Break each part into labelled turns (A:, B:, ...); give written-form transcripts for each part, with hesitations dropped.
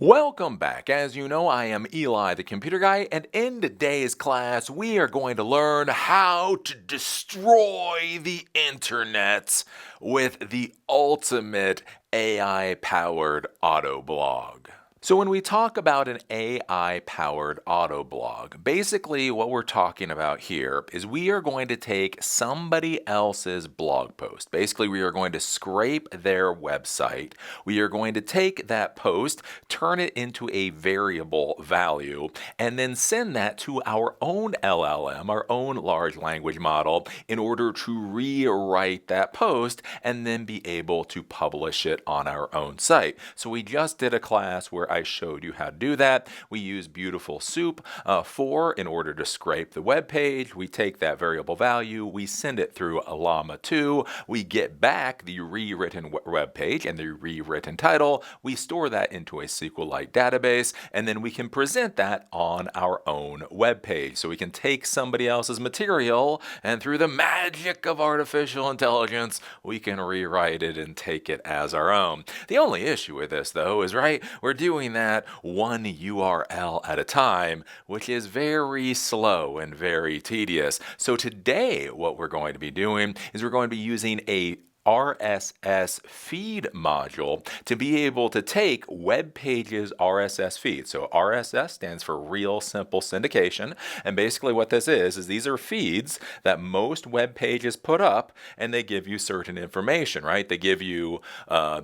A: Welcome back. As you know, I am Eli, the computer guy, and in today's class, we are going to learn how to destroy the internet with the ultimate AI-powered Autoblog. So when we talk about an AI-powered Autoblog, basically what we're talking about here is we are going to take somebody else's blog post. Basically, we are going to scrape their website. We are going to take that post, turn it into a variable value, and then send that to our own LLM, our own large language model, in order to rewrite that post and then be able to publish it on our own site. So we just did a class where I showed you how to do that. We use Beautiful Soup in order to scrape the web page. We take that variable value, we send it through Ollama 2, we get back the rewritten web page and the rewritten title, we store that into a SQLite database, and then we can present that on our own web page. So we can take somebody else's material, and through the magic of artificial intelligence, we can rewrite it and take it as our own. The only issue with this, though, is we're doing that one URL at a time, which is very slow and very tedious. So today, what we're going to be doing is we're going to be using a RSS feed module to be able to take web pages RSS feeds. So RSS stands for Real Simple Syndication, and basically what this is these are feeds that most web pages put up, and they give you certain information, right? They give you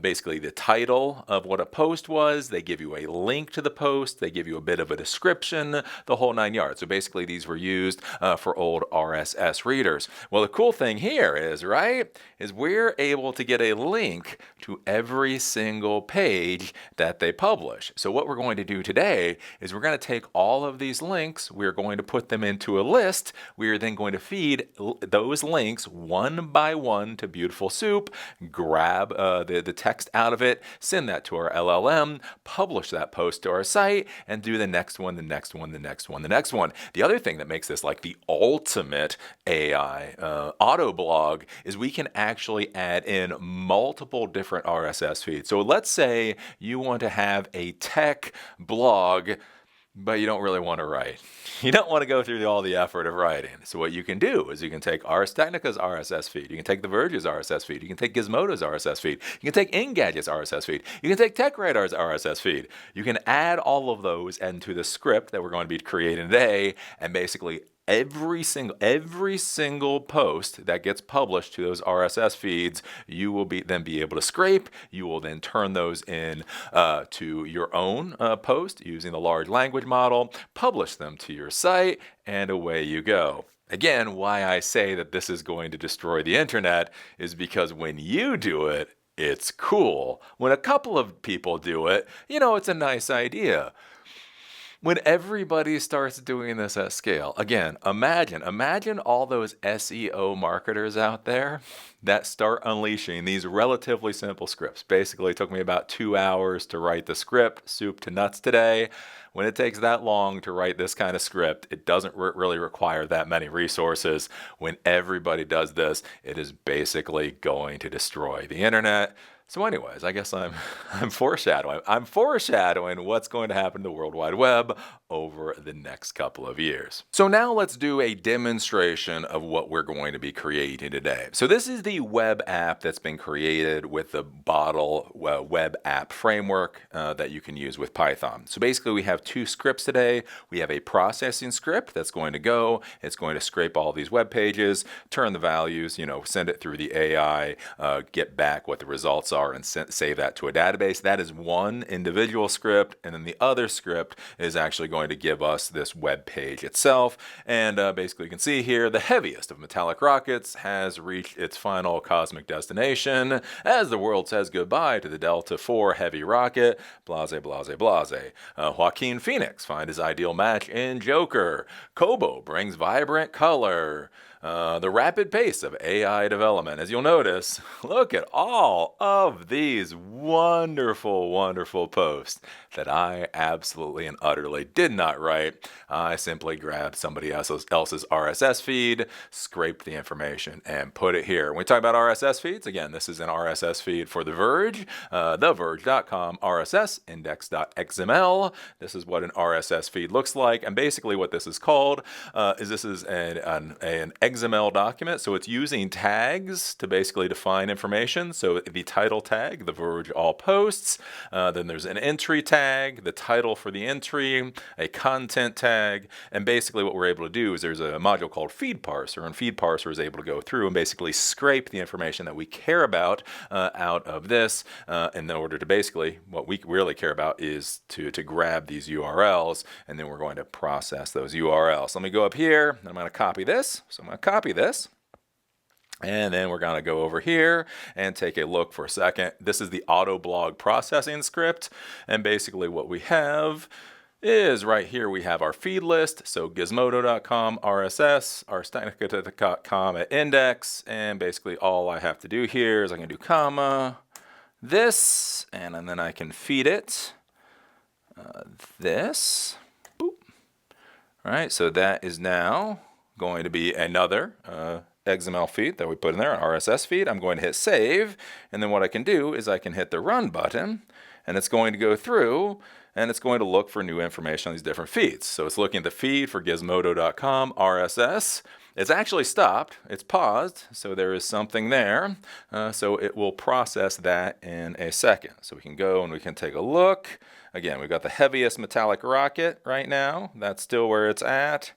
A: basically the title of what a post was, they give you a link to the post, they give you a bit of a description, the whole 9 yards. So basically these were used for old RSS readers. Well, the cool thing here is we're able to get a link to every single page that they publish. So what we're going to do today is we're going to take all of these links, we're going to put them into a list, we are then going to feed those links one by one to Beautiful Soup, grab the text out of it, send that to our LLM, publish that post to our site, and do the next one, the next one, the next one, the next one. The other thing that makes this like the ultimate AI Autoblog is we can actually add in multiple different RSS feeds. So let's say you want to have a tech blog, but you don't really want to write. You don't want to go through all the effort of writing. So what you can do is you can take Ars Technica's RSS feed, you can take The Verge's RSS feed, you can take Gizmodo's RSS feed, you can take Engadget's RSS feed, you can take TechRadar's RSS feed. You can add all of those into the script that we're going to be creating today, and basically every single post that gets published to those RSS feeds, you will then be able to scrape. You will then turn those in to your own post using the large language model, publish them to your site, and away you go. Again, why I say that this is going to destroy the internet is because when you do it, it's cool. When a couple of people do it, it's a nice idea. When everybody starts doing this at scale, again, imagine all those SEO marketers out there that start unleashing these relatively simple scripts. Basically, it took me about 2 hours to write the script, soup to nuts today. When it takes that long to write this kind of script, it doesn't really require that many resources. When everybody does this, it is basically going to destroy the internet. So anyways, I guess I'm foreshadowing. I'm foreshadowing what's going to happen to the World Wide Web over the next couple of years. So now let's do a demonstration of what we're going to be creating today. So this is the web app that's been created with the Bottle web app framework that you can use with Python. So basically we have two scripts today. We have a processing script that's going to go. It's going to scrape all these web pages, turn the values, send it through the AI, get back what the results are, and save that to a database. That is one individual script, and then the other script is actually going to give us this web page itself. And basically you can see here the heaviest of metallic rockets has reached its final cosmic destination as the world says goodbye to the Delta IV heavy rocket. Blase, blase, blase. Joaquin Phoenix find his ideal match in Joker. Kobo brings vibrant color. the rapid pace of AI development. As you'll notice, look at all of these wonderful, wonderful posts that I absolutely and utterly did not write. I simply grabbed somebody else's RSS feed, scraped the information, and put it here. When we talk about RSS feeds, again, this is an RSS feed for The Verge, theverge.com RSS index.xml. This is what an RSS feed looks like, and basically what this is called is this is an XML document, so it's using tags to basically define information. So the title tag, The Verge All Posts, then there's an entry tag, the title for the entry, a content tag, and basically what we're able to do is there's a module called Feedparser, and Feedparser is able to go through and basically scrape the information that we care about out of this in order to basically, what we really care about is to grab these URLs, and then we're going to process those URLs. So let me go up here, and I'm going to copy this. So I'm going to copy this. And then we're going to go over here and take a look for a second. This is the Autoblog processing script. And basically what we have is right here we have our feed list. So gizmodo.com RSS, arstatica.com at index. And basically all I have to do here is I can do comma, this, and then I can feed it this. Boop. All right, so that is now going to be another XML feed that we put in there, an RSS feed. I'm going to hit save, and then what I can do is I can hit the run button, and it's going to go through, and it's going to look for new information on these different feeds. So it's looking at the feed for gizmodo.com RSS. It's actually stopped, it's paused, so there is something there. So it will process that in a second. So we can go and we can take a look. Again, we've got the heaviest metallic rocket right now. That's still where it's at.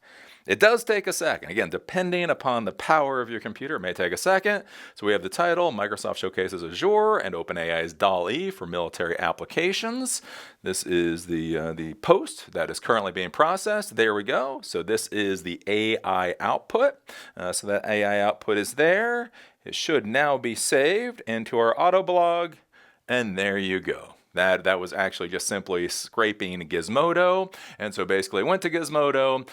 A: It does take a second. Again, depending upon the power of your computer, it may take a second. So we have the title, Microsoft showcases Azure and OpenAI's DALL-E for military applications. This is the post that is currently being processed. There we go. So this is the AI output. So that AI output is there. It should now be saved into our Autoblog, and there you go. That was actually just simply scraping Gizmodo, and so basically it went to Gizmodo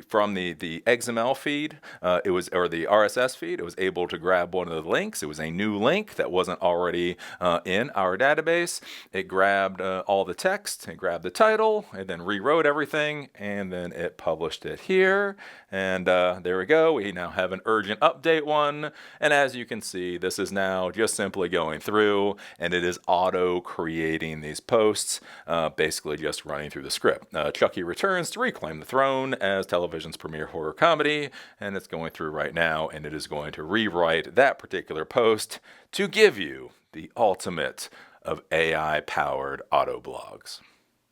A: from the XML feed, or the RSS feed. It was able to grab one of the links. It was a new link that wasn't already in our database. It grabbed all the text, it grabbed the title, and then rewrote everything, and then it published it here. And there we go. We now have an urgent update one, and as you can see, this is now just simply going through, and it is creating these posts, basically just running through the script. Chucky returns to reclaim the throne as television's premier horror comedy, and it's going through right now, and it is going to rewrite that particular post to give you the ultimate of AI-powered autoblogs.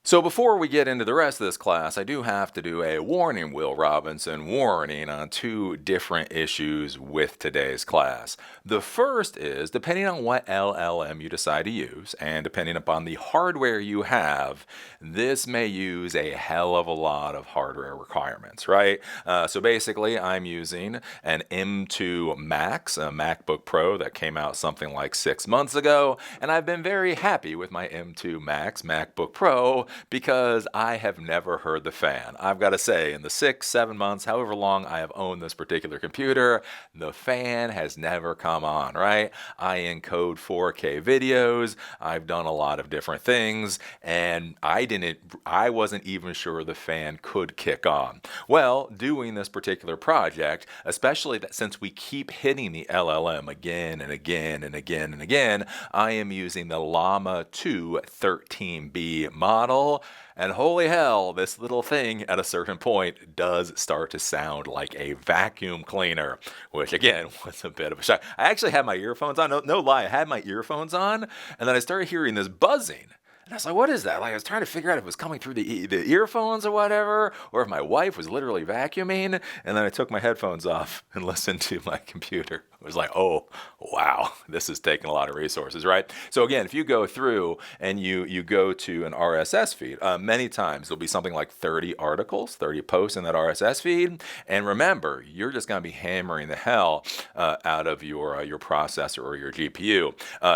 A: So before we get into the rest of this class, I do have to do a warning, Will Robinson warning on two different issues with today's class. The first is, depending on what LLM you decide to use, and depending upon the hardware you have, this may use a hell of a lot of hardware requirements, right? So basically, I'm using an M2 Max, a MacBook Pro that came out something like 6 months ago, and I've been very happy with my M2 Max MacBook Pro, because I have never heard the fan. I've got to say, in the 6-7 months, however long I have owned this particular computer, the fan has never come on, right? I encode 4K videos, I've done a lot of different things, and I wasn't even sure the fan could kick on. Well, doing this particular project, especially that since we keep hitting the LLM again and again and again and again, I am using the Llama 2 13B model. And holy hell, this little thing at a certain point does start to sound like a vacuum cleaner, which again was a bit of a shock. I actually had my earphones on, no lie, I had my earphones on, and then I started hearing this buzzing. And I was like, what is that? Like, I was trying to figure out if it was coming through the earphones or whatever, or if my wife was literally vacuuming. And then I took my headphones off and listened to my computer. It was like, oh, wow, this is taking a lot of resources, right? So again, if you go through and you go to an RSS feed, many times there'll be something like 30 articles, 30 posts in that RSS feed. And remember, you're just going to be hammering the hell out of your processor or your GPU.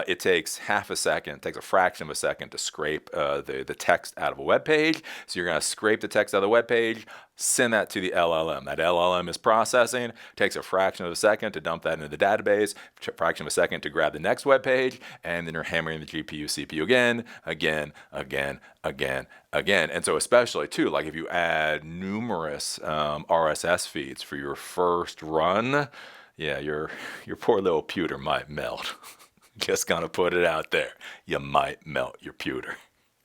A: It takes half a second, it takes a fraction of a second to scroll scrape the text out of a web page. So you're going to scrape the text out of the web page, send that to the LLM. That LLM is processing, takes a fraction of a second to dump that into the database, fraction of a second to grab the next web page, and then you're hammering the GPU, CPU again. And so especially too, like if you add numerous RSS feeds for your first run, yeah, your poor little pewter might melt. Just gonna put it out there. You might melt your pewter.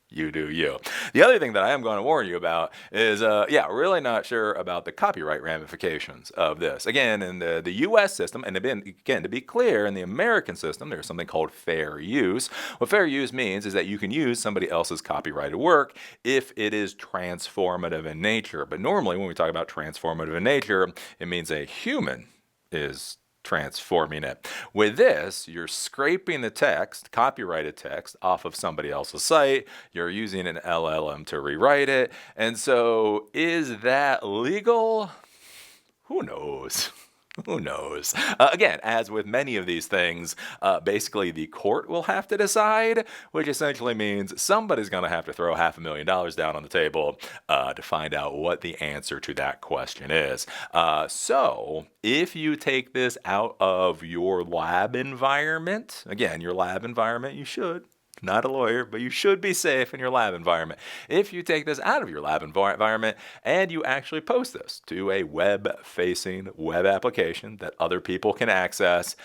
A: You do you. The other thing that I am going to warn you about is, really not sure about the copyright ramifications of this. Again, in the U.S. system, and again, to be clear, in the American system, there's something called fair use. What fair use means is that you can use somebody else's copyrighted work if it is transformative in nature. But normally, when we talk about transformative in nature, it means a human is transforming it. With this, you're scraping the text, copyrighted text, off of somebody else's site. You're using an LLM to rewrite it. And so, is that legal? Who knows? Who knows? Again, as with many of these things, basically the court will have to decide, which essentially means somebody's going to have to throw $500,000 down on the table to find out what the answer to that question is. So if you take this out of your lab environment, again, your lab environment, you should. Not a lawyer, but you should be safe in your lab environment. If you take this out of your lab environment and you actually post this to a web-facing web application that other people can access,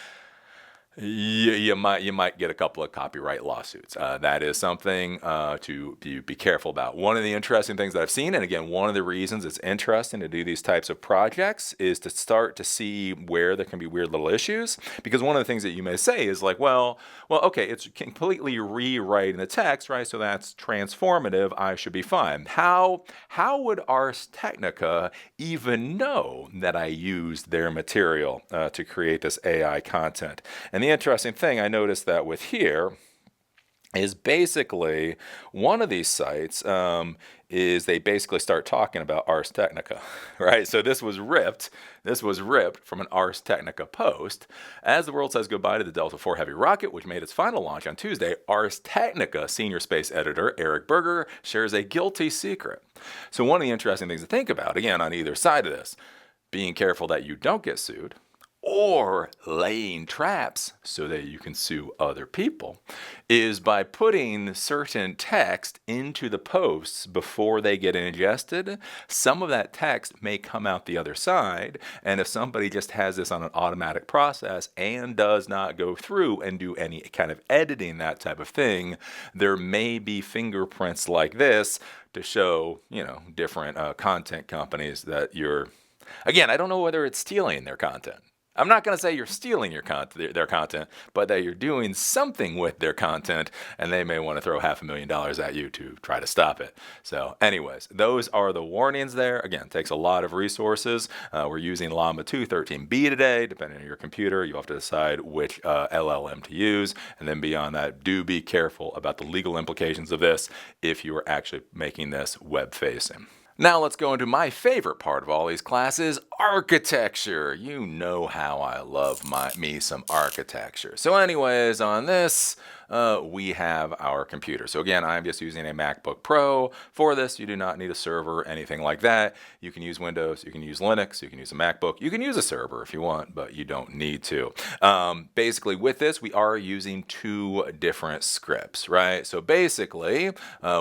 A: you might get a couple of copyright lawsuits. That is something to be careful about. One of the interesting things that I've seen, and again, one of the reasons it's interesting to do these types of projects is to start to see where there can be weird little issues. Because one of the things that you may say is like, well, okay, it's completely rewriting the text, right? So that's transformative. I should be fine. How would Ars Technica even know that I used their material to create this AI content? And the interesting thing I noticed that with here is basically one of these sites is they basically start talking about Ars Technica, right? So this was ripped from an Ars Technica post. As the world says goodbye to the Delta IV Heavy rocket, which made its final launch on Tuesday, Ars Technica senior space editor Eric Berger shares a guilty secret. So one of the interesting things to think about, again, on either side of this, being careful that you don't get sued, or laying traps so that you can sue other people, is by putting certain text into the posts before they get ingested. Some of that text may come out the other side, and if somebody just has this on an automatic process and does not go through and do any kind of editing, that type of thing, there may be fingerprints like this to show, different content companies that you're, again, I don't know whether it's stealing their content. I'm not going to say you're stealing their content, but that you're doing something with their content, and they may want to throw $500,000 at you to try to stop it. So anyways, those are the warnings there. Again, it takes a lot of resources. We're using Llama 2 13B today. Depending on your computer, you have to decide which LLM to use. And then beyond that, do be careful about the legal implications of this if you are actually making this web-facing. Now let's go into my favorite part of all these classes, architecture. You know how I love me some architecture. So anyways, on this, we have our computer. So again, I'm just using a MacBook Pro. For this, you do not need a server, anything like that. You can use Windows, you can use Linux, you can use a MacBook, you can use a server if you want, but you don't need to. Basically, with this, we are using two different scripts, right? So basically,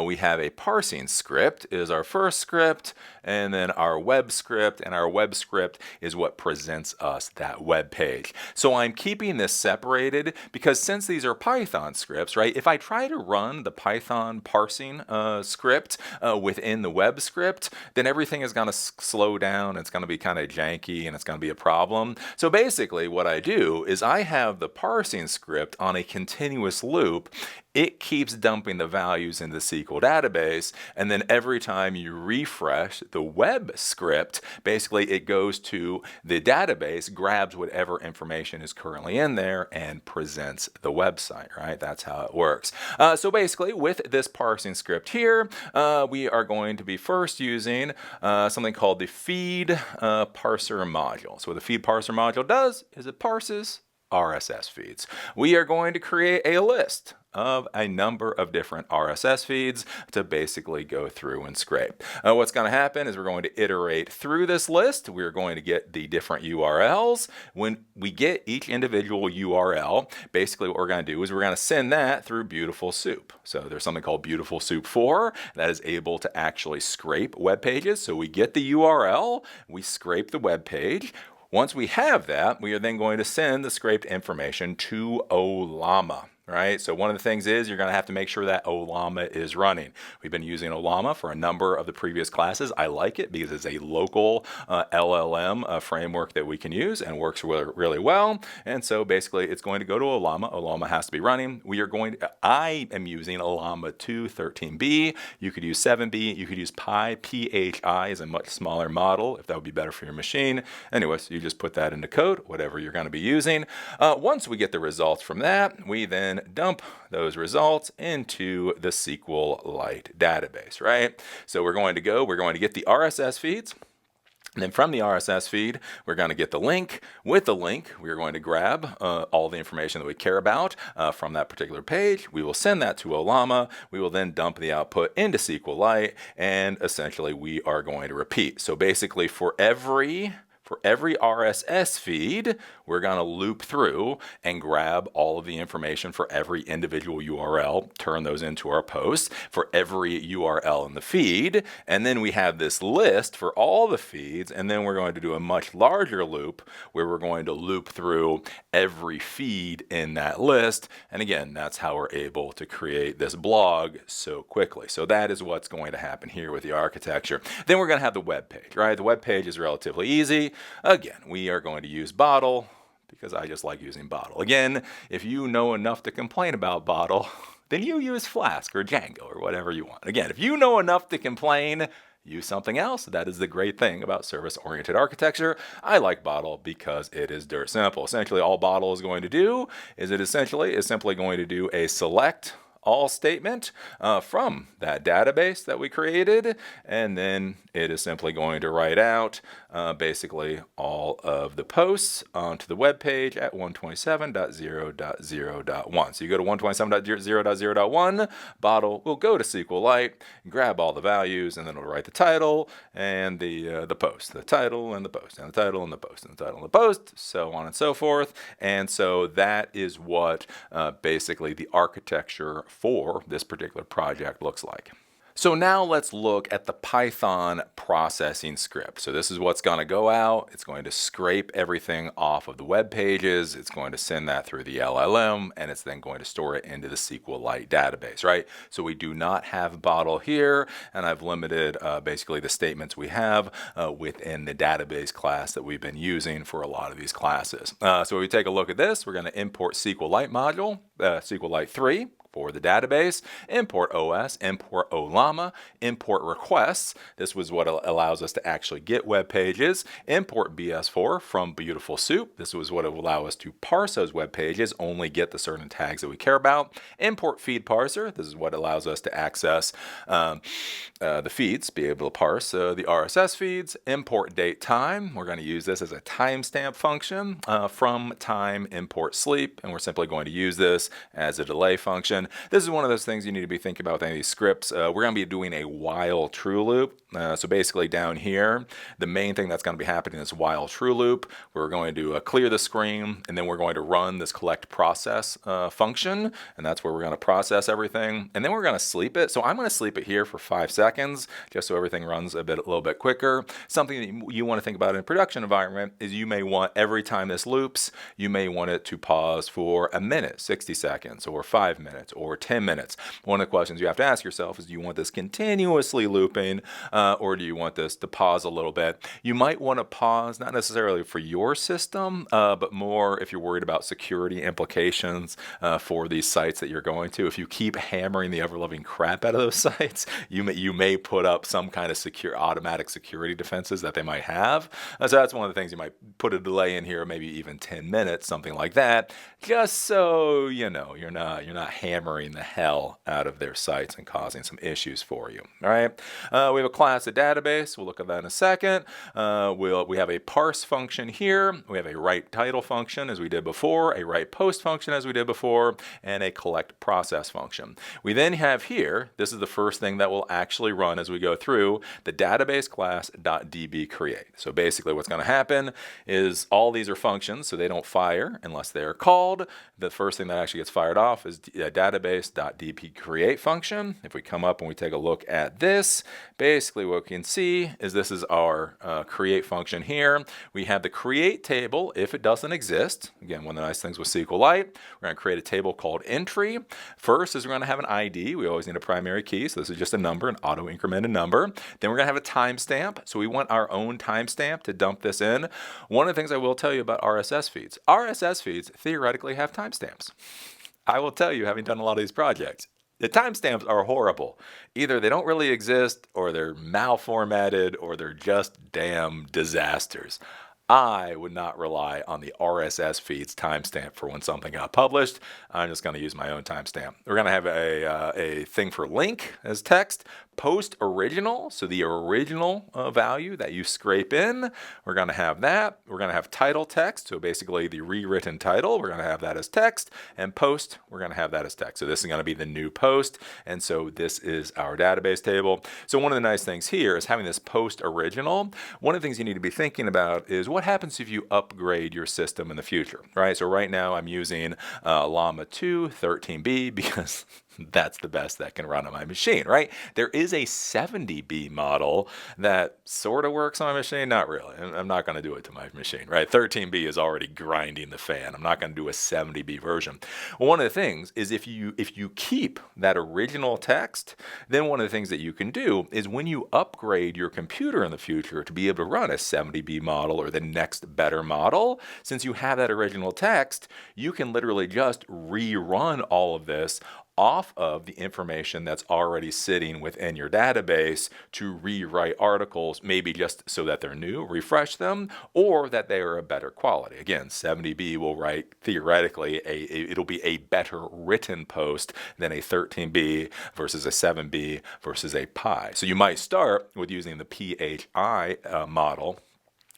A: we have a parsing script is our first script, and then our web script, and our web script is what presents us that web page. So I'm keeping this separated because since these are Python scripts, right? If I try to run the Python parsing script within the web script, then everything is going to slow down. It's going to be kind of janky and it's going to be a problem. So basically what I do is I have the parsing script on a continuous loop. It keeps dumping the values in the SQL database, and then every time you refresh the web script, basically it goes to the database, grabs whatever information is currently in there, and presents the website, right? That's how it works. So basically, with this parsing script here, we are going to be first using something called the Feedparser module. So what the Feedparser module does is it parses RSS feeds. We are going to create a list of a number of different RSS feeds to basically go through and scrape. What's going to happen is we're going to iterate through this list. We're going to get the different URLs. When we get each individual URL, basically what we're going to do is we're going to send that through Beautiful Soup. So there's something called Beautiful Soup 4 that is able to actually scrape web pages. So we get the URL, we scrape the web page. Once we have that, we are then going to send the scraped information to Ollama. Right? So one of the things is you're going to have to make sure that Ollama is running. We've been using Ollama for a number of the previous classes. I like it because it's a local LLM framework that we can use and works really well. And so basically it's going to go to Ollama. Ollama has to be running. I am using Ollama 2.13b. You could use 7b. You could use Pi. PHI is a much smaller model if that would be better for your machine. Anyways, you just put that into code, whatever you're going to be using. Once we get the results from that, we then dump those results into the SQLite database, right? So we're going to get the RSS feeds. And then from the RSS feed, we're going to get the link. With the link, we're going to grab all the information that we care about from that particular page. We will send that to Ollama. We will then dump the output into SQLite, and essentially we are going to repeat. So basically for every RSS feed, we're going to loop through and grab all of the information for every individual URL, turn those into our posts for every URL in the feed, and then we have this list for all the feeds, and then we're going to do a much larger loop where we're going to loop through every feed in that list, and again, that's how we're able to create this blog so quickly. So that is what's going to happen here with the architecture. Then we're going to have the web page, right? The web page is relatively easy. Again, we are going to use Bottle because I just like using Bottle. Again, if you know enough to complain about Bottle, then you use Flask or Django or whatever you want. Again, if you know enough to complain, use something else. That is the great thing about service-oriented architecture. I like Bottle because it is dirt simple. Essentially, all Bottle is going to do is simply going to do a select all statement from that database that we created, and then it is simply going to write out basically all of the posts onto the web page at 127.0.0.1. So you go to 127.0.0.1, Bottle will go to SQLite, grab all the values, and then it'll write the title and the post, the title and the post, and the title and the post, and the title and the post, so on and so forth. And so that is what basically the architecture for this particular project looks like. So now let's look at the Python processing script. So this is what's going to go out. It's going to scrape everything off of the web pages. It's going to send that through the LLM, and it's then going to store it into the SQLite database, right? So we do not have Bottle here, and I've limited basically the statements we have within the database class that we've been using for a lot of these classes. So if we take a look at this, we're going to import SQLite module, SQLite 3. For the database, import OS, import Ollama, import requests. This was what allows us to actually get web pages. Import BS4 from Beautiful Soup. This was what will allow us to parse those web pages, only get the certain tags that we care about. Import Feedparser. This is what allows us to access the feeds, be able to parse the RSS feeds. Import date time. We're going to use this as a timestamp function. From time, import sleep, and we're simply going to use this as a delay function. This is one of those things you need to be thinking about with any of these scripts. We're going to be doing a while true loop. So basically down here, the main thing that's going to be happening is while true loop. We're going to clear the screen, and then we're going to run this collect process function, and that's where we're going to process everything. And then we're going to sleep it. So I'm going to sleep it here for 5 seconds, just so everything runs a little bit quicker. Something that you want to think about in a production environment is you may want every time this loops, you may want it to pause for a minute, 60 seconds, or 5 minutes, or 10 minutes. One of the questions you have to ask yourself is, do you want this continuously looping, or do you want this to pause a little bit? You might want to pause, not necessarily for your system, but more if you're worried about security implications for these sites that you're going to. If you keep hammering the ever-loving crap out of those sites, you may put up some kind of automatic security defenses that they might have. So that's one of the things you might put a delay in here, maybe even 10 minutes, something like that, just so you know you're not hammering hammering the hell out of their sites and causing some issues for you. All right. We have a class of database. We'll look at that in a second. We have a parse function here. We have a write title function as we did before, a write post function as we did before, and a collect process function. We then have here, this is the first thing that will actually run as we go through, the database class .dbCreate. So basically what's going to happen is all these are functions, so they don't fire unless they're called. The first thing that actually gets fired off is a database.dbCreate function. If we come up and we take a look at this, basically what we can see is this is our create function here. We have the create table if it doesn't exist. Again, one of the nice things with SQLite, we're going to create a table called entry. First is we're going to have an ID. We always need a primary key, so this is just a number, an auto-incremented number. Then we're going to have a timestamp, so we want our own timestamp to dump this in. One of the things I will tell you about RSS feeds theoretically have timestamps. I will tell you, having done a lot of these projects, the timestamps are horrible. Either they don't really exist, or they're malformatted, or they're just damn disasters. I would not rely on the RSS feed's timestamp for when something got published. I'm just going to use my own timestamp. We're going to have a thing for link as text, post original, so the original value that you scrape in, we're going to have that. We're going to have title text, so basically the rewritten title, we're going to have that as text, and post, we're going to have that as text. So this is going to be the new post, and so this is our database table. So one of the nice things here is having this post original. One of the things you need to be thinking about is what happens if you upgrade your system in the future, right? So right now I'm using Ollama 2 13B because that's the best that can run on my machine, right? There is a 70B model that sort of works on my machine. Not really. I'm not going to do it to my machine, right? 13B is already grinding the fan. I'm not going to do a 70B version. Well, one of the things is if you keep that original text, then one of the things that you can do is when you upgrade your computer in the future to be able to run a 70B model or the next better model, since you have that original text, you can literally just rerun all of this off of the information that's already sitting within your database to rewrite articles, maybe just so that they're new, refresh them, or that they are a better quality. Again, 70B will write, theoretically, it'll be a better written post than a 13B versus a 7B versus a Pi. So you might start with using the PHI model,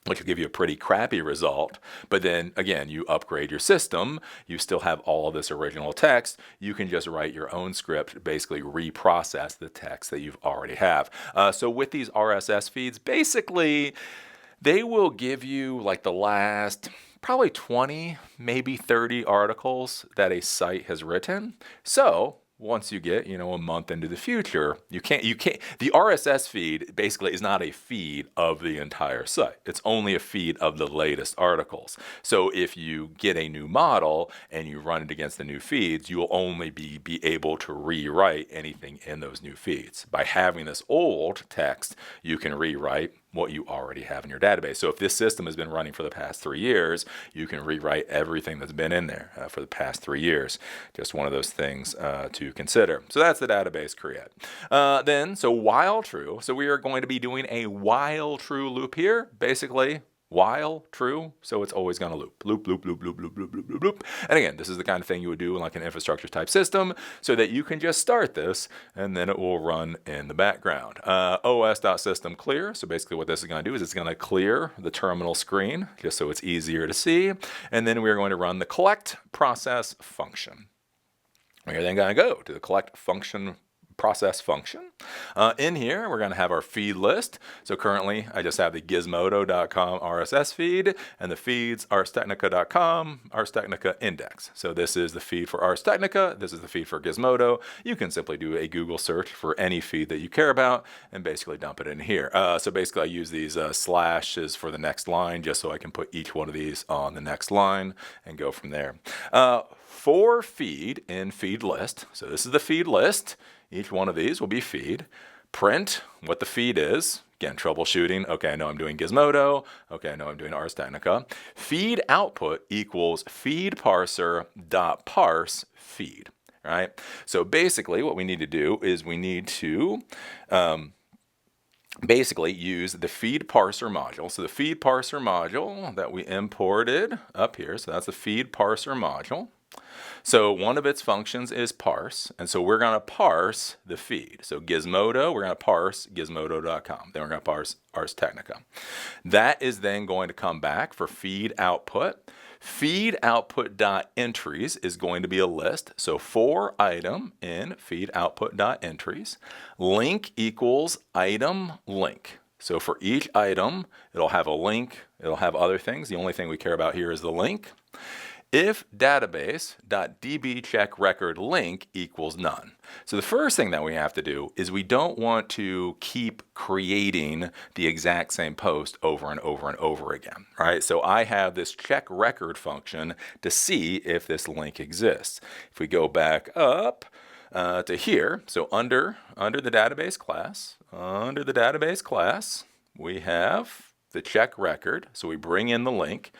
A: which will give you a pretty crappy result. But then, again, you upgrade your system, you still have all of this original text, you can just write your own script, basically reprocess the text that you've already have. So with these RSS feeds, basically, they will give you like the last probably 20, maybe 30 articles that a site has written. So once you get, a month into the future, you can't, the RSS feed basically is not a feed of the entire site. It's only a feed of the latest articles. So if you get a new model and you run it against the new feeds, you will only be able to rewrite anything in those new feeds. By having this old text, you can rewrite what you already have in your database. So if this system has been running for the past 3 years, you can rewrite everything that's been in there for the past 3 years. Just one of those things to consider. So that's the database create. So while true, so we are going to be doing a while true loop here. Basically, while true, so it's always going to loop. Loop, loop, loop, loop, loop, loop, loop, loop, loop. And again, this is the kind of thing you would do in like an infrastructure type system so that you can just start this and then it will run in the background. os.system clear. So basically what this is going to do is it's going to clear the terminal screen just so it's easier to see. And then we're going to run the collect process function. We're then going to go to the collect function process function. In here, we're going to have our feed list. So currently, I just have the gizmodo.com RSS feed, and the feeds arstechnica.com, Ars Technica index. So this is the feed for Ars Technica. This is the feed for Gizmodo. You can simply do a Google search for any feed that you care about and basically dump it in here. So basically, I use these slashes for the next line just so I can put each one of these on the next line and go from there. For feed in feed list, so this is the feed list. Each one of these will be feed. Print what the feed is. Again, troubleshooting. Okay, I know I'm doing Gizmodo. Okay, I know I'm doing Ars Technica. Feed output equals feedparser.parse feed. Right? So basically what we need to do is we need to basically use the Feedparser module. So the Feedparser module that we imported up here, so that's the Feedparser module. So one of its functions is parse, and so we're going to parse the feed. So Gizmodo, we're going to parse gizmodo.com. Then we're going to parse Ars Technica. That is then going to come back for feed output. Feed output.entries is going to be a list. So for item in feed output.entries, link equals item link. So for each item, it'll have a link, it'll have other things. The only thing we care about here is the link. If database.dbCheckRecord link equals none. So the first thing that we have to do is we don't want to keep creating the exact same post over and over and over again, right? So I have this check record function to see if this link exists. If we go back up to here, so under the database class, we have the check record. So we bring in the link.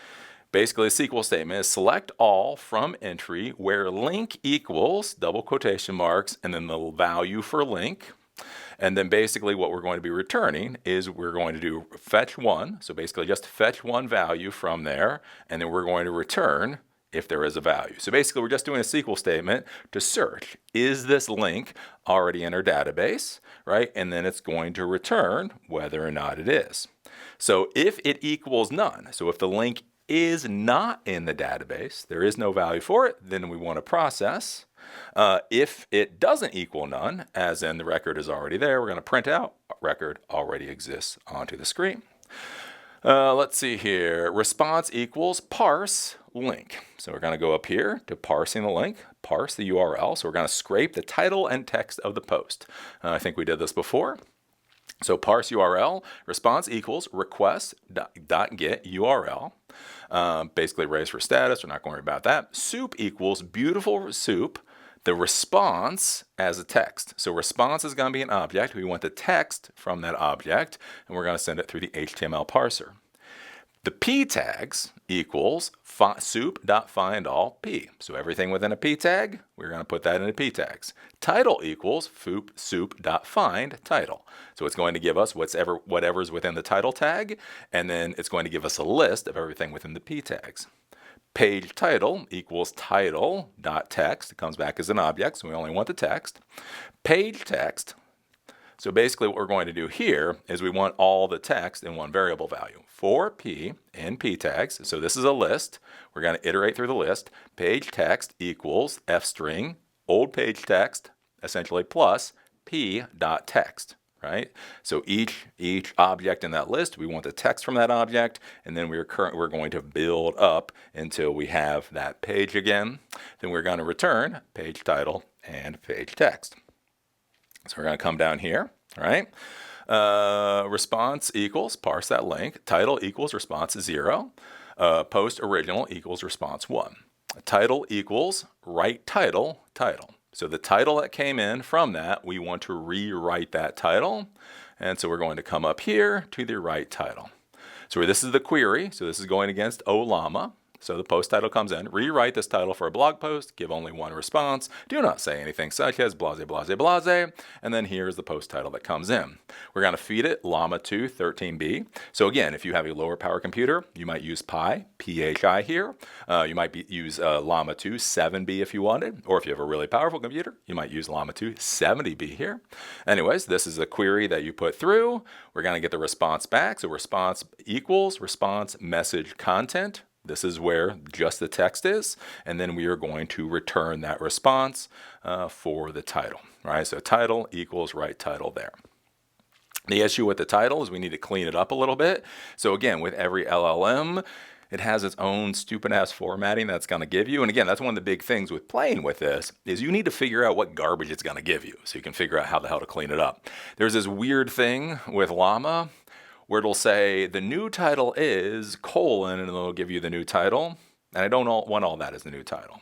A: Basically, a SQL statement is select all from entry where link equals double quotation marks and then the value for link. And then basically what we're going to be returning is we're going to do fetch one. So basically just fetch one value from there, and then we're going to return if there is a value. So basically we're just doing a SQL statement to search, is this link already in our database, right? And then it's going to return whether or not it is. So if it equals none, so if the link is not in the database, there is no value for it, then we want to process. If it doesn't equal none, as in the record is already there, we're going to print out record already exists onto the screen. Let's see here. Response equals parse link. So we're going to go up here to parsing the link, parse the URL. So we're going to scrape the title and text of the post. I think we did this before. So parse URL, response equals request.get URL. Basically raise for status, we're not going to worry about that. Soup equals beautiful soup, the response as a text. So response is going to be an object. We want the text from that object, and we're going to send it through the HTML parser. The p tags equals soup.findAllP. So everything within a p tag, we're going to put that into p tags. Title equals soup.findTitle. So it's going to give us whatever's within the title tag, and then it's going to give us a list of everything within the p tags. Page title equals title.text. It comes back as an object, so we only want the text. Page text. So basically what we're going to do here is we want all the text in one variable value. For p in p tags, so this is a list. We're going to iterate through the list. Page text equals f string, old page text, essentially plus p.text, right? So each object in that list, we want the text from that object, and then we're going to build up until we have that page again. Then we're going to return page title and page text. So we're going to come down here, all right? Response equals, parse that link. Title equals response 0. Post original equals response 1. Title equals write title, title. So the title that came in from that, we want to rewrite that title. And so we're going to come up here to the write title. So this is the query. So this is going against Ollama. So the post title comes in, rewrite this title for a blog post, give only one response, do not say anything such as blase, blase, blase, and then here's the post title that comes in. We're going to feed it Llama 2 13B. So again, if you have a lower power computer, you might use Pi, PHI here. You might use Llama 2 7B if you wanted, or if you have a really powerful computer, you might use Llama 2 70B here. Anyways, this is a query that you put through. We're going to get the response back. So response equals response message content. This is where just the text is, and then we are going to return that response for the title, right? So title equals write title there. The issue with the title is we need to clean it up a little bit. So again, with every LLM, it has its own stupid-ass formatting that's going to give you. And again, that's one of the big things with playing with this is you need to figure out what garbage it's going to give you so you can figure out how the hell to clean it up. There's this weird thing with Llama where it'll say the new title is : and it'll give you the new title. And I don't want all that as the new title,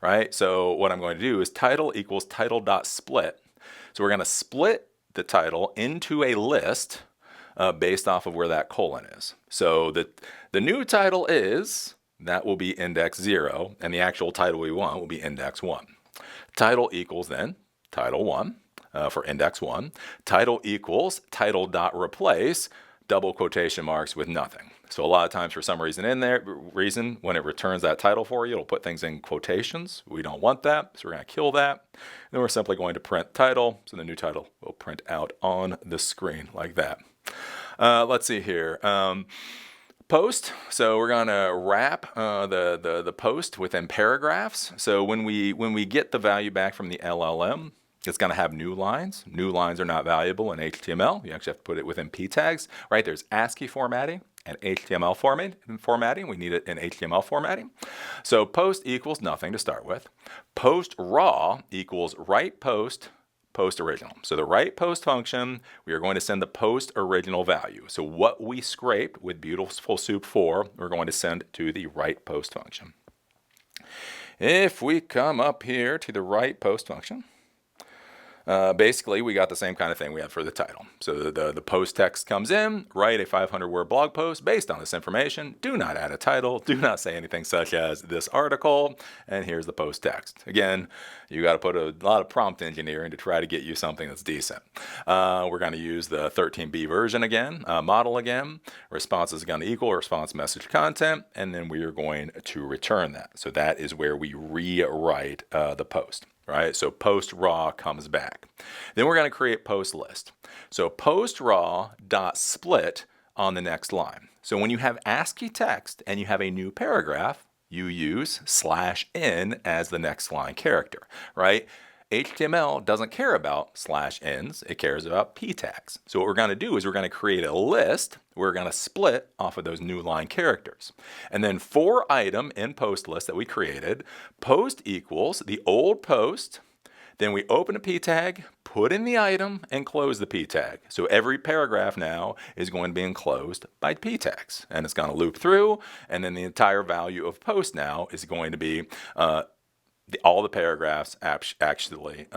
A: right? So what I'm going to do is title equals title.split. So we're going to split the title into a list based off of where that : is. So the new title is, that will be index 0, and the actual title we want will be index 1. Title equals then title 1 for index 1. Title equals title.replace double quotation marks with nothing. So a lot of times for some reason when it returns that title for you, it'll put things in quotations. We don't want that, so we're going to kill that. Then we're simply going to print title, so the new title will print out on the screen like that. Let's see here. Post. So we're going to wrap the post within paragraphs. So when we get the value back from the LLM, it's going to have new lines. New lines are not valuable in HTML. You actually have to put it within p tags, right? There's ASCII formatting and HTML formatting. We need it in HTML formatting. So post equals nothing to start with. Post raw equals write post original. So the write post function, we are going to send the post original value. So what we scraped with Beautiful Soup 4, we're going to send to the write post function. If we come up here to the write post function, basically, we got the same kind of thing we had for the title. So the post text comes in, write a 500-word blog post based on this information. Do not add a title. Do not say anything such as this article. And here's the post text. Again, you got to put a lot of prompt engineering to try to get you something that's decent. We're going to use the 13b version again, model again. Response is going to equal response message content, and then we are going to return that. So that is where we rewrite the post. Right, so post raw comes back. Then we're going to create post list. So post raw dot split on the next line. So when you have ASCII text and you have a new paragraph, you use /n as the next line character, right? HTML doesn't care about /n's, it cares about p tags. So what we're going to do is we're going to create a list. We're going to split off of those new line characters. And then for item in post list that we created, post equals the old post, then we open a p tag, put in the item, and close the p tag. So every paragraph now is going to be enclosed by p tags. And it's going to loop through, and then the entire value of post now is going to be all the paragraphs actually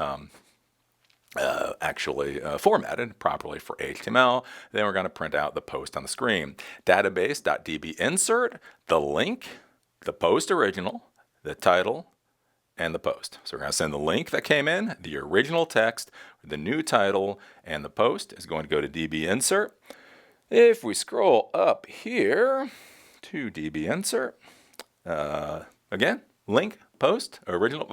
A: formatted properly for HTML. Then we're going to print out the post on the screen. Database.db insert, the link, the post original, the title, and the post. So we're going to send the link that came in, the original text, the new title, and the post is going to go to db insert. If we scroll up here to db insert, again, link, post original,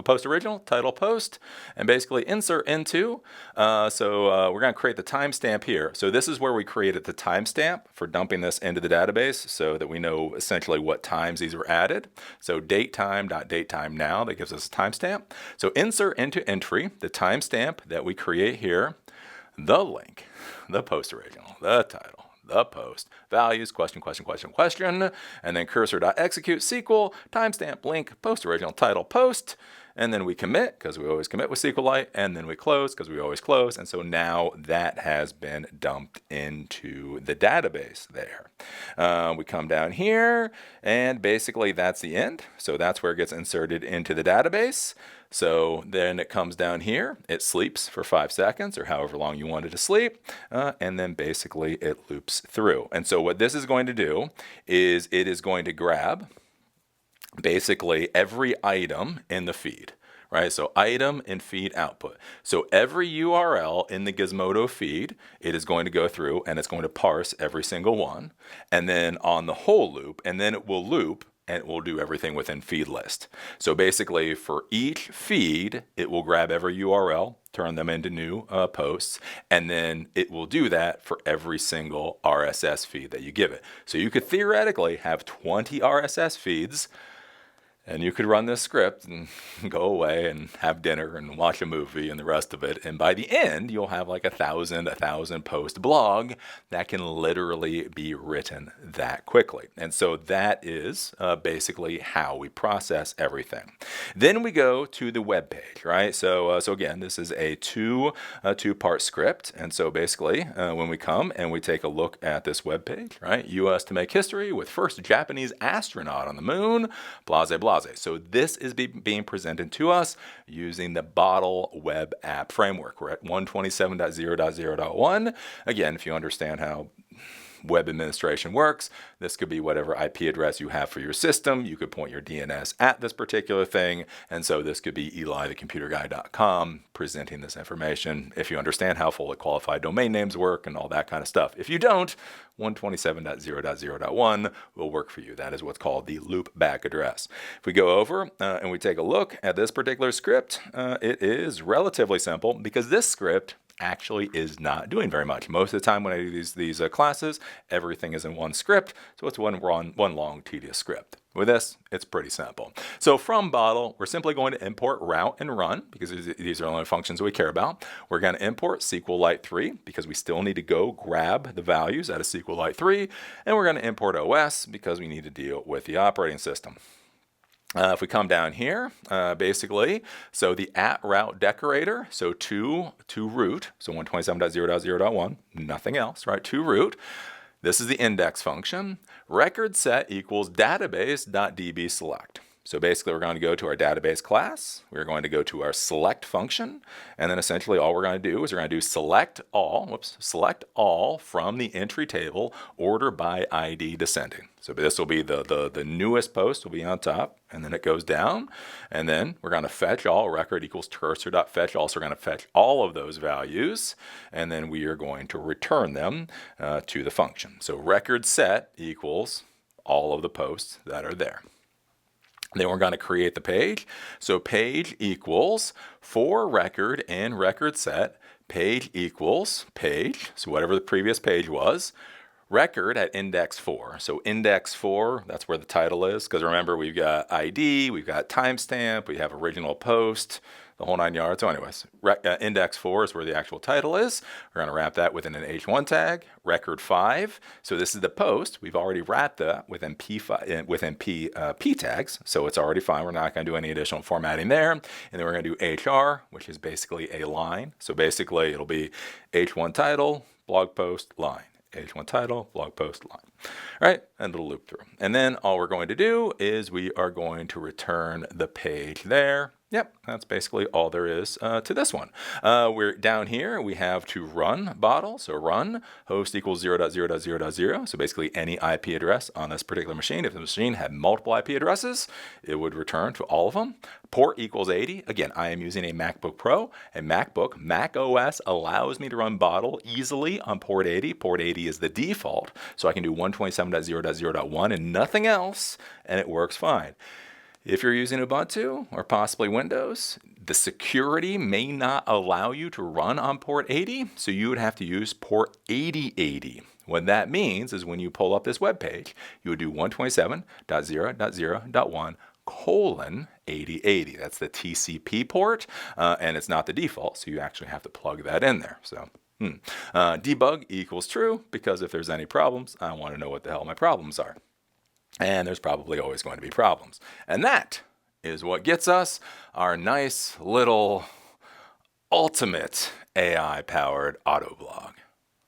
A: title, post, and basically insert into. We're going to create the timestamp here. So this is where we created the timestamp for dumping this into the database so that we know essentially what times these were added. So datetime.datetime now, that gives us a timestamp. So insert into entry, the timestamp that we create here, the link, the post original, the title, the post, values, question, and then cursor.execute, SQL, timestamp, link, post original, title, post, and then we commit, because we always commit with SQLite, and then we close, because we always close, and so now that has been dumped into the database there. We come down here, and basically that's the end, so that's where it gets inserted into the database. So then it comes down here, it sleeps for 5 seconds or however long you want it to sleep, and then basically it loops through. And so what this is going to do is it is going to grab basically every item in the feed, right? So item and feed output. So every URL in the Gizmodo feed, it is going to go through and it's going to parse every single one, and then on the whole loop, and then it will loop and it will do everything within feed list. So basically for each feed, it will grab every URL, turn them into new posts, and then it will do that for every single RSS feed that you give it. So you could theoretically have 20 RSS feeds, and you could run this script and go away and have dinner and watch a movie and the rest of it. And by the end, you'll have like a 1,000 post blog that can literally be written that quickly. And so that is basically how we process everything. Then we go to the web page, right? So again, this is a two-part script. And so basically, when we come and we take a look at this web page, right? U.S. to make history with first Japanese astronaut on the moon, blase, blase. So this is being presented to us using the Bottle Web App Framework. We're at 127.0.0.1. Again, if you understand how web administration works. This could be whatever IP address you have for your system. You could point your DNS at this particular thing. And so this could be EliTheComputerGuy.com presenting this information if you understand how fully qualified domain names work and all that kind of stuff. If you don't, 127.0.0.1 will work for you. That is what's called the loopback address. If we go over and we take a look at this particular script, it is relatively simple because this script actually is not doing very much. Most of the time when I do these classes, everything is in one script, so it's one long tedious script. With this, it's pretty simple. So from bottle, we're simply going to import route and run because these are the only functions we care about. We're going to import SQLite 3 because we still need to go grab the values out of SQLite 3, and we're going to import OS because we need to deal with the operating system. If we come down here, basically, so the @route decorator, so to root, so 127.0.0.1, nothing else, right? To root. This is the index function. Record set equals database.db select. So basically, we're going to go to our database class. We're going to go to our select function. And then essentially all we're going to do is we're going to do select all from the entry table, order by ID descending. So this will be the newest post will be on top, and then it goes down. And then we're going to fetch all, record equals cursor.fetch all. So we're going to fetch all of those values, and then we are going to return them to the function. So record set equals all of the posts that are there. Then we're going to create the page. So page equals for record and record set, page equals page, so whatever the previous page was, record at index 4. So index 4, that's where the title is, because remember we've got ID, we've got timestamp, we have original post, the whole 9 yards. So anyways, index 4 is where the actual title is. We're going to wrap that within an H1 tag. Record 5. So this is the post. We've already wrapped that within P tags. So it's already fine. We're not going to do any additional formatting there. And then we're going to do HR, which is basically a line. So basically it'll be H1 title, blog post, line. H1 title, blog post, line. All right, and it'll loop through. And then all we're going to do is we are going to return the page there. Yep, that's basically all there is to this one. We're down here, we have to run bottle. So run host equals 0.0.0.0. So basically any IP address on this particular machine. If the machine had multiple IP addresses, it would return to all of them. Port equals 80. Again, I am using a MacBook Pro. A MacBook, Mac OS allows me to run bottle easily on port 80. Port 80 is the default. So I can do 127.0.0.1 and nothing else, and it works fine. If you're using Ubuntu or possibly Windows, the security may not allow you to run on port 80, so you would have to use port 8080. What that means is when you pull up this web page, you would do 127.0.0.1:8080. That's the TCP port, and it's not the default, so you actually have to plug that in there. So debug equals true, because if there's any problems, I want to know what the hell my problems are. And there's probably always going to be problems. And that is what gets us our nice little ultimate AI-powered Autoblog.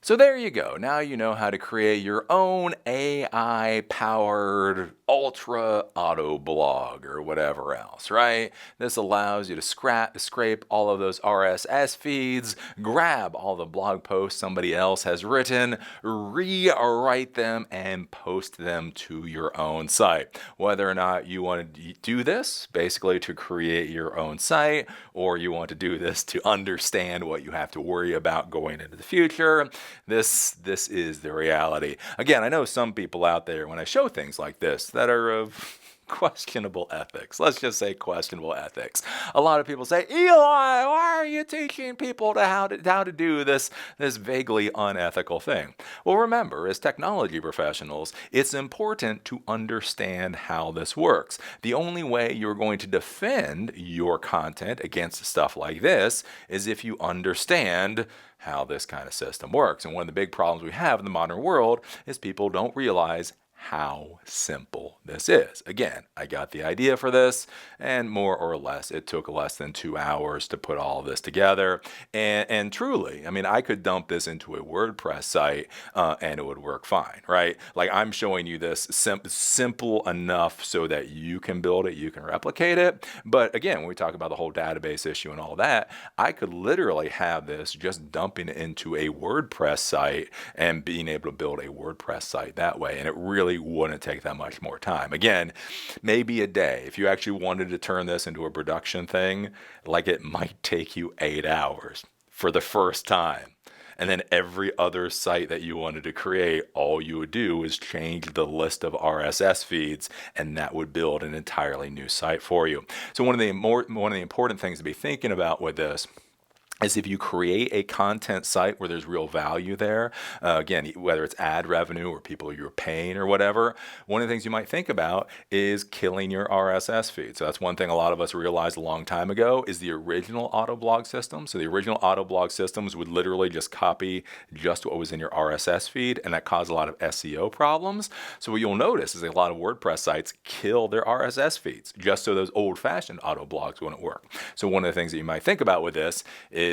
A: So there you go. Now you know how to create your own AI-powered ultra Autoblog or whatever else, right? This allows you to scrape all of those RSS feeds, grab all the blog posts somebody else has written, rewrite them, and post them to your own site. Whether or not you want to do this basically to create your own site, or you want to do this to understand what you have to worry about going into the future, this is the reality. Again, I know some people out there, when I show things like this, that are of questionable ethics. Let's just say questionable ethics. A lot of people say, Eli, why are you teaching people how to do this vaguely unethical thing? Well, remember, as technology professionals, it's important to understand how this works. The only way you're going to defend your content against stuff like this is if you understand how this kind of system works. And one of the big problems we have in the modern world is people don't realize how simple this is. Again, I got the idea for this, and more or less, it took less than 2 hours to put all of this together. And truly, I mean, I could dump this into a WordPress site and it would work fine, right? Like I'm showing you this simple enough so that you can build it, you can replicate it. But again, when we talk about the whole database issue and all that, I could literally have this just dumping into a WordPress site and being able to build a WordPress site that way. And it really wouldn't take that much more time. Again, maybe a day. If you actually wanted to turn this into a production thing, like it might take you 8 hours for the first time. And then every other site that you wanted to create, all you would do is change the list of RSS feeds, and that would build an entirely new site for you. So one of the important things to be thinking about with this is if you create a content site where there's real value there, again, whether it's ad revenue or people you're paying or whatever, one of the things you might think about is killing your RSS feed. So that's one thing a lot of us realized a long time ago is the original Autoblog system. So the original Autoblog systems would literally just copy just what was in your RSS feed, and that caused a lot of SEO problems. So what you'll notice is a lot of WordPress sites kill their RSS feeds just so those old-fashioned Autoblogs wouldn't work. So one of the things that you might think about with this is,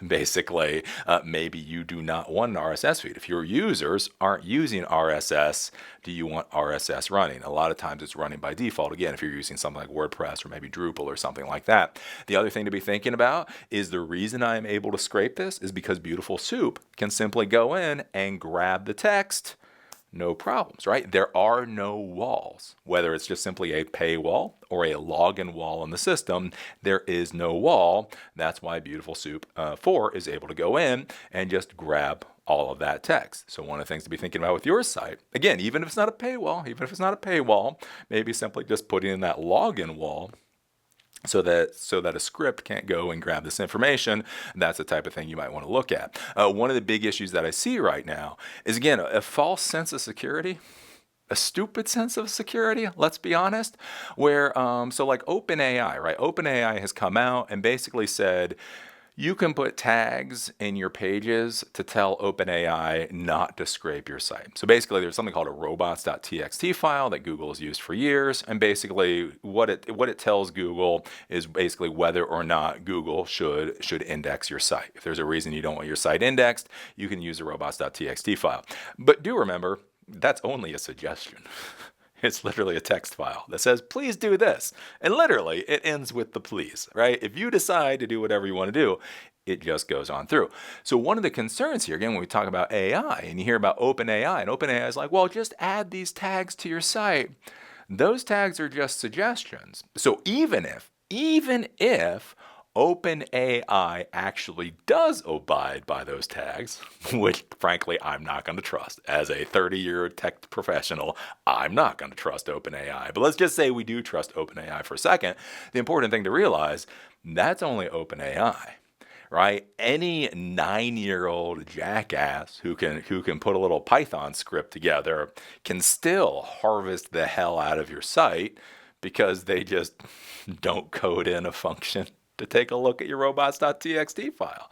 A: basically maybe you do not want an RSS feed. If your users aren't using RSS, do you want RSS running? A lot of times it's running by default. Again, if you're using something like WordPress or maybe Drupal or something like that. The other thing to be thinking about is the reason I am able to scrape this is because Beautiful Soup can simply go in and grab the text. No problems, right? There are no walls. Whether it's just simply a paywall or a login wall in the system, there is no wall. That's why Beautiful Soup 4 is able to go in and just grab all of that text. So one of the things to be thinking about with your site, again, even if it's not a paywall, maybe simply just putting in that login wall so that a script can't go and grab this information. That's the type of thing you might want to look at. One of the big issues that I see right now is, again, a false sense of security, a stupid sense of security, let's be honest, where, so like OpenAI, right? OpenAI has come out and basically said, you can put tags in your pages to tell OpenAI not to scrape your site. So basically there's something called a robots.txt file that Google has used for years. And basically what it tells Google is basically whether or not Google should index your site. If there's a reason you don't want your site indexed, you can use the robots.txt file. But do remember, that's only a suggestion. It's literally a text file that says, please do this. And literally, it ends with the please, right? If you decide to do whatever you want to do, it just goes on through. So one of the concerns here, again, when we talk about AI and you hear about OpenAI, and OpenAI is like, well, just add these tags to your site. Those tags are just suggestions. So even if OpenAI actually does abide by those tags, which frankly I'm not going to trust. As a 30-year tech professional, I'm not going to trust OpenAI. But let's just say we do trust OpenAI for a second. The important thing to realize, that's only OpenAI, right? Any 9-year-old jackass who can put a little Python script together can still harvest the hell out of your site because they just don't code in a function to take a look at your robots.txt file.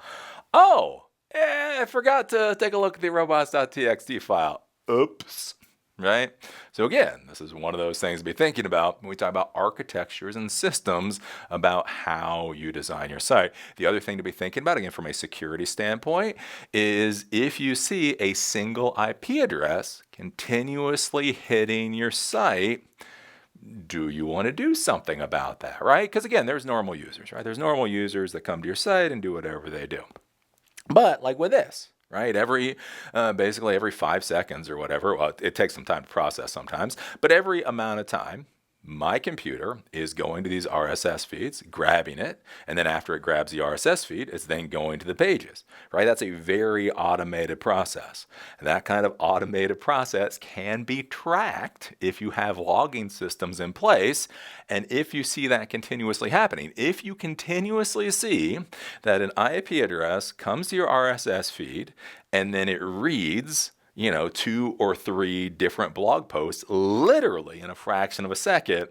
A: Oh, I forgot to take a look at the robots.txt file. Oops. Right? So again, this is one of those things to be thinking about when we talk about architectures and systems about how you design your site. The other thing to be thinking about, again, from a security standpoint, is if you see a single IP address continuously hitting your site, do you want to do something about that, right? Because again, there's normal users, right? There's normal users that come to your site and do whatever they do. But like with this, right? Basically every 5 seconds or whatever, well, it takes some time to process sometimes, but every amount of time, my computer is going to these RSS feeds, grabbing it, and then after it grabs the RSS feed, it's then going to the pages, right? That's a very automated process. And that kind of automated process can be tracked if you have logging systems in place, and if you see that continuously happening. If you continuously see that an IP address comes to your RSS feed, and then it reads 2 or 3 different blog posts literally in a fraction of a second,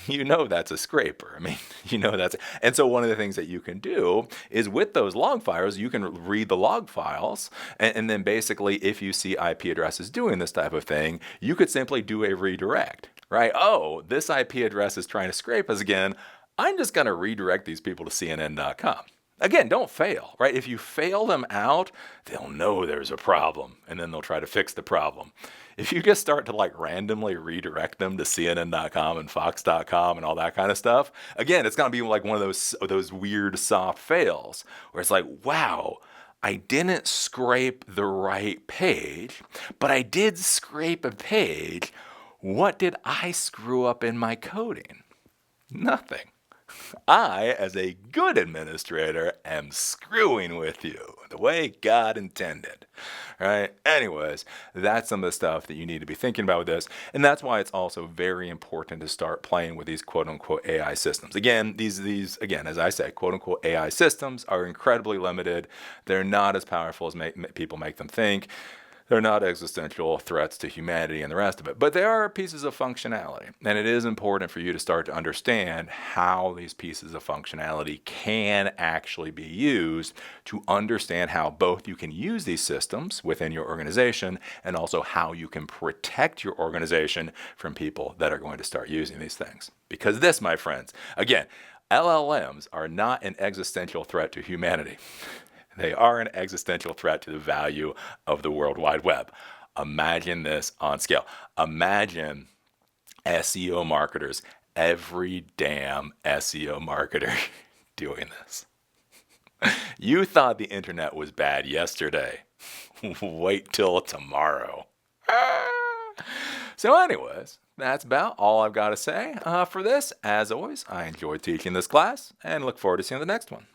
A: you know that's a scraper. I mean, you know that's. And so one of the things that you can do is with those log files, you can read the log files, and then basically, if you see IP addresses doing this type of thing, you could simply do a redirect, right? Oh, this IP address is trying to scrape us again. I'm just going to redirect these people to CNN.com. Again, don't fail, right? If you fail them out, they'll know there's a problem, and then they'll try to fix the problem. If you just start to like randomly redirect them to CNN.com and Fox.com and all that kind of stuff, again, it's going to be like one of those weird soft fails where it's like, wow, I didn't scrape the right page, but I did scrape a page. What did I screw up in my coding? Nothing. I, as a good administrator, am screwing with you the way God intended, right? Anyways, that's some of the stuff that you need to be thinking about with this, and that's why it's also very important to start playing with these quote-unquote AI systems. Again, these again, as I said, quote-unquote AI systems are incredibly limited. They're not as powerful as people make them think. They're not existential threats to humanity and the rest of it, but they are pieces of functionality. And it is important for you to start to understand how these pieces of functionality can actually be used to understand how both you can use these systems within your organization and also how you can protect your organization from people that are going to start using these things. Because this, my friends, again, LLMs are not an existential threat to humanity. They are an existential threat to the value of the World Wide Web. Imagine this on scale. Imagine SEO marketers, every damn SEO marketer doing this. You thought the internet was bad yesterday. Wait till tomorrow. So anyways, that's about all I've got to say for this. As always, I enjoyed teaching this class and look forward to seeing the next one.